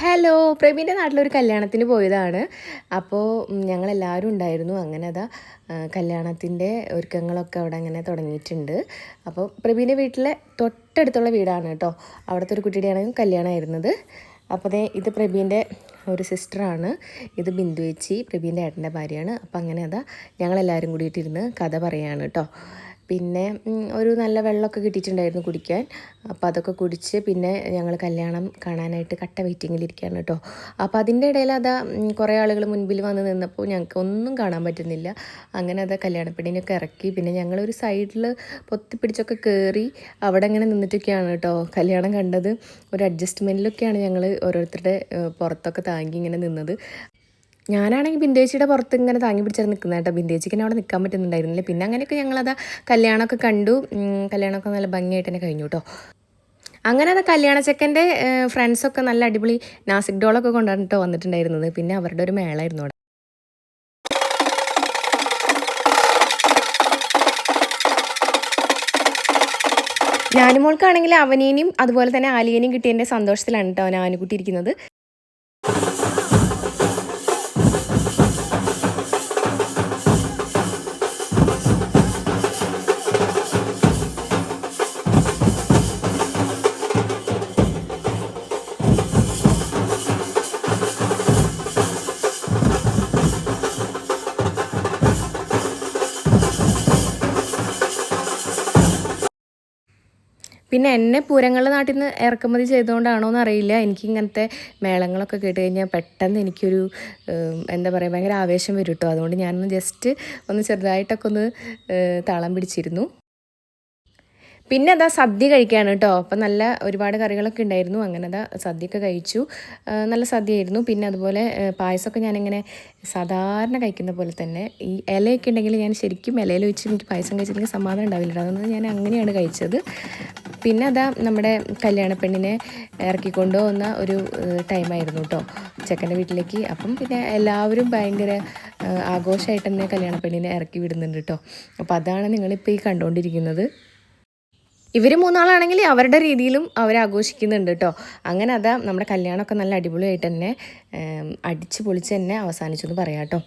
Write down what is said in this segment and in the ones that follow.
Hello പ്രവീൻ്റെ നാട്ടിലൊരു കല്യാണത്തിന് പോയതാണ്. അപ്പോൾ ഞങ്ങളെല്ലാവരും ഉണ്ടായിരുന്നു. അങ്ങനെ അതാ കല്യാണത്തിൻ്റെ ഒരുക്കങ്ങളൊക്കെ അവിടെ അങ്ങനെ തുടങ്ങിയിട്ടുണ്ട്. അപ്പോൾ പ്രവീൻ്റെ വീട്ടിലെ തൊട്ടടുത്തുള്ള വീടാണ് കേട്ടോ. അവിടുത്തെ ഒരു കുട്ടിയുടെയാണ് കല്യാണമായിരുന്നത്. അപ്പോൾ ഇത് പ്രവീൻ്റെ ഒരു സിസ്റ്ററാണ്. ഇത് ബിന്ദു ചേച്ചി, പ്രവീൻ്റെ ഏട്ടൻ്റെ ഭാര്യയാണ്. അപ്പോൾ അങ്ങനെ അതാ ഞങ്ങളെല്ലാവരും കൂടിയിട്ടിരുന്ന് കഥ പറയുകയാണ് കേട്ടോ. പിന്നെ ഒരു നല്ല വെള്ളമൊക്കെ കിട്ടിയിട്ടുണ്ടായിരുന്നു കുടിക്കാൻ. അപ്പോൾ അതൊക്കെ കുടിച്ച് പിന്നെ ഞങ്ങൾ കല്യാണം കാണാനായിട്ട് കട്ട വെയിറ്റിങ്ങിലിരിക്കുകയാണ് കേട്ടോ. അപ്പോൾ അതിൻ്റെ ഇടയിൽ അതാ കുറേ ആളുകൾ മുൻപിൽ വന്ന് നിന്നപ്പോൾ ഞങ്ങൾക്ക് ഒന്നും കാണാൻ പറ്റുന്നില്ല. അങ്ങനെ അതാ കല്യാണപ്പെണ്ണിനൊക്കെ ഇറക്കി. പിന്നെ ഞങ്ങളൊരു സൈഡിൽ പൊത്തിപ്പിടിച്ചൊക്കെ കയറി അവിടെ ഇങ്ങനെ നിന്നിട്ടൊക്കെയാണ് കേട്ടോ കല്യാണം കണ്ടത്. ഒരു അഡ്ജസ്റ്റ്മെൻറ്റിലൊക്കെയാണ് ഞങ്ങൾ ഓരോരുത്തരുടെ പുറത്തൊക്കെ താങ്ങി ഇങ്ങനെ നിന്നത്. ഞാനാണെങ്കിൽ ബിന്ദേച്ചിയുടെ പുറത്ത് ഇങ്ങനെ താങ്ങി പിടിച്ചാൽ നിൽക്കുന്നത് കേട്ടോ. ബിന്ദേച്ചിക്ക് അവിടെ നിൽക്കാൻ പറ്റുന്നുണ്ടായിരുന്നില്ല. പിന്നെ അങ്ങനെയൊക്കെ ഞങ്ങളത് കല്യാണമൊക്കെ കണ്ടു. കല്യാണമൊക്കെ നല്ല ഭംഗിയായിട്ട് തന്നെ കഴിഞ്ഞു കേട്ടോ. അങ്ങനെ അത് കല്യാണ ചെക്കൻ്റെ ഫ്രണ്ട്സൊക്കെ നല്ല അടിപൊളി നാസിക് ഡോളൊക്കെ കൊണ്ടുവന്നിട്ടോ വന്നിട്ടുണ്ടായിരുന്നത്. പിന്നെ അവരുടെ ഒരു മേളായിരുന്നു അവിടെ. ഞാനുമോൾക്കാണെങ്കിൽ അവനേനെയും അതുപോലെ തന്നെ ആലിയനെയും കിട്ടിയതിൻ്റെ സന്തോഷത്തിലാണ് കേട്ടോ ഞാനുകുട്ടി ഇരിക്കുന്നത്. പിന്നെ എന്നെ പൂരങ്ങളുടെ നാട്ടിൽ നിന്ന് ഇറക്കുമതി ചെയ്തുകൊണ്ടാണോ എന്നറിയില്ല, എനിക്ക് ഇങ്ങനത്തെ മേളങ്ങളൊക്കെ കേട്ട് കഴിഞ്ഞാൽ പെട്ടെന്ന് എനിക്കൊരു എന്താ പറയുക ഭയങ്കര ആവേശം വരും കേട്ടോ. അതുകൊണ്ട് ഞാനൊന്ന് ജസ്റ്റ് ഒന്ന് ചെറുതായിട്ടൊക്കെ ഒന്ന് താളം പിടിച്ചിരുന്നു. പിന്നെ അതാ സദ്യ കഴിക്കുകയാണ് കേട്ടോ. അപ്പം നല്ല ഒരുപാട് കറികളൊക്കെ ഉണ്ടായിരുന്നു. അങ്ങനെ അതാ സദ്യയൊക്കെ കഴിച്ചു. നല്ല സദ്യയായിരുന്നു. പിന്നെ അതുപോലെ പായസമൊക്കെ ഞാനിങ്ങനെ സാധാരണ കഴിക്കുന്ന പോലെ തന്നെ ഈ ഇലയൊക്കെ ഉണ്ടെങ്കിൽ ഞാൻ ശരിക്കും ഇലയിൽ വെച്ച് എനിക്ക് പായസം കഴിച്ചിട്ടുണ്ടെങ്കിൽ സമാധാനം ഉണ്ടാവില്ല. അതുകൊണ്ട് ഞാൻ അങ്ങനെയാണ് കഴിച്ചത്. പിന്നെ അതാ നമ്മുടെ കല്യാണപ്പെണ്ണിനെ ഇറക്കിക്കൊണ്ടു വന്ന ഒരു ടൈമായിരുന്നു കേട്ടോ ചെക്കൻ്റെ വീട്ടിലേക്ക്. അപ്പം പിന്നെ എല്ലാവരും ഭയങ്കര ആഘോഷമായിട്ട് തന്നെ കല്യാണപ്പെണ്ണിനെ ഇറക്കി വിടുന്നുണ്ട് കേട്ടോ. അപ്പോൾ അതാണ് നിങ്ങളിപ്പോൾ ഈ കണ്ടുകൊണ്ടിരിക്കുന്നത്. ഇവർ മൂന്നാളാണെങ്കിൽ അവരുടെ രീതിയിലും അവരാഘോഷിക്കുന്നുണ്ട് കേട്ടോ. അങ്ങനെ അതാ നമ്മുടെ കല്യാണമൊക്കെ നല്ല അടിപൊളിയായിട്ട് തന്നെ അടിച്ച് പൊളിച്ച് തന്നെ അവസാനിച്ചു എന്ന് പറയാം കേട്ടോ.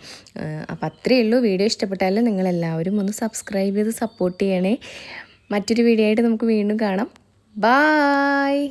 അപ്പോൾ അത്രയേ ഉള്ളൂ. വീഡിയോ ഇഷ്ടപ്പെട്ടാലും നിങ്ങളെല്ലാവരും ഒന്ന് സബ്സ്ക്രൈബ് ചെയ്ത് സപ്പോർട്ട് ചെയ്യണേ. മറ്റൊരു വീഡിയോ ആയിട്ട് നമുക്ക് വീണ്ടും കാണാം. ബായ്.